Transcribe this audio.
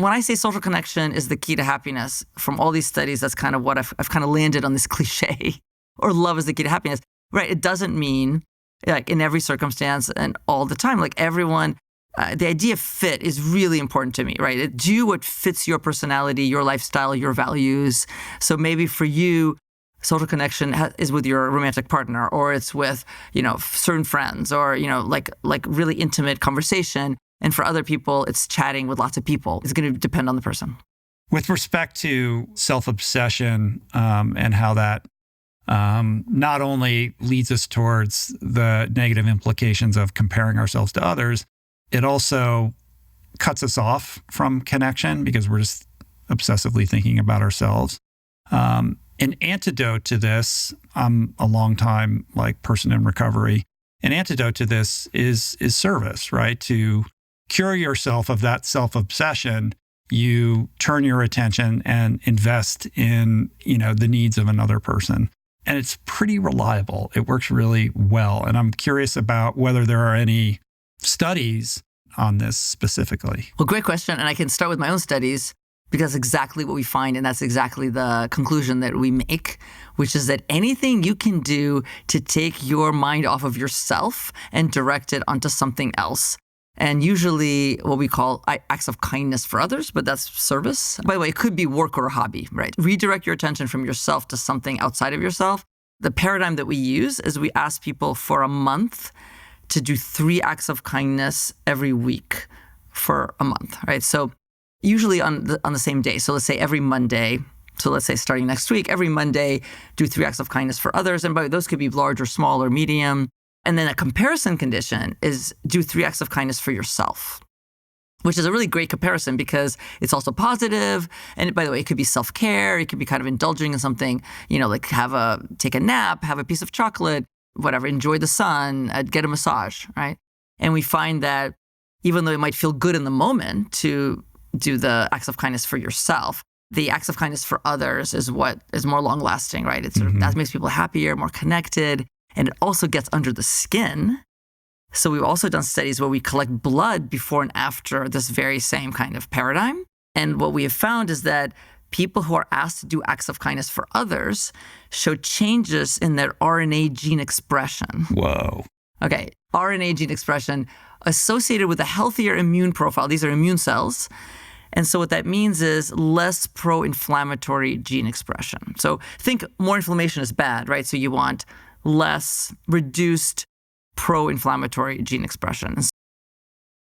When I say social connection is the key to happiness, from all these studies, that's kind of what I've kind of landed on this cliche, or love is the key to happiness, right? It doesn't mean like in every circumstance and all the time, like everyone, the idea of fit is really important to me, right? Do what fits your personality, your lifestyle, your values. So maybe for you, social connection is with your romantic partner, or it's with, certain friends, or, like really intimate conversation. And for other people, it's chatting with lots of people. It's going to depend on the person. With respect to self-obsession and how that not only leads us towards the negative implications of comparing ourselves to others, it also cuts us off from connection because we're just obsessively thinking about ourselves. An antidote to this, I'm a long time person in recovery. An antidote to this is service, right? To cure yourself of that self-obsession, you turn your attention and invest in, the needs of another person. And it's pretty reliable. It works really well. And I'm curious about whether there are any studies on this specifically. Well, great question. And I can start with my own studies, because that's exactly what we find. And that's exactly the conclusion that we make, which is that anything you can do to take your mind off of yourself and direct it onto something else. And usually what we call acts of kindness for others, but that's service. By the way, it could be work or a hobby, right? Redirect your attention from yourself to something outside of yourself. The paradigm that we use is we ask people for a month to do 3 acts of kindness every week for a month, right? So usually on the same day. So let's say every Monday. So let's say starting next week, every Monday, do 3 acts of kindness for others. And by those could be large or small or medium. And then a comparison condition is do 3 acts of kindness for yourself, which is a really great comparison because it's also positive. And by the way, it could be self-care. It could be kind of indulging in something, like take a nap, have a piece of chocolate, whatever, enjoy the sun, get a massage, right? And we find that even though it might feel good in the moment to do the acts of kindness for yourself, the acts of kindness for others is what is more long-lasting, right? It's that makes people happier, more connected. And it also gets under the skin. So we've also done studies where we collect blood before and after this very same kind of paradigm. And what we have found is that people who are asked to do acts of kindness for others show changes in their RNA gene expression. Whoa. Okay, RNA gene expression associated with a healthier immune profile. These are immune cells. And so what that means is less pro-inflammatory gene expression. So think more inflammation is bad, right? So you want less reduced pro-inflammatory gene expression. And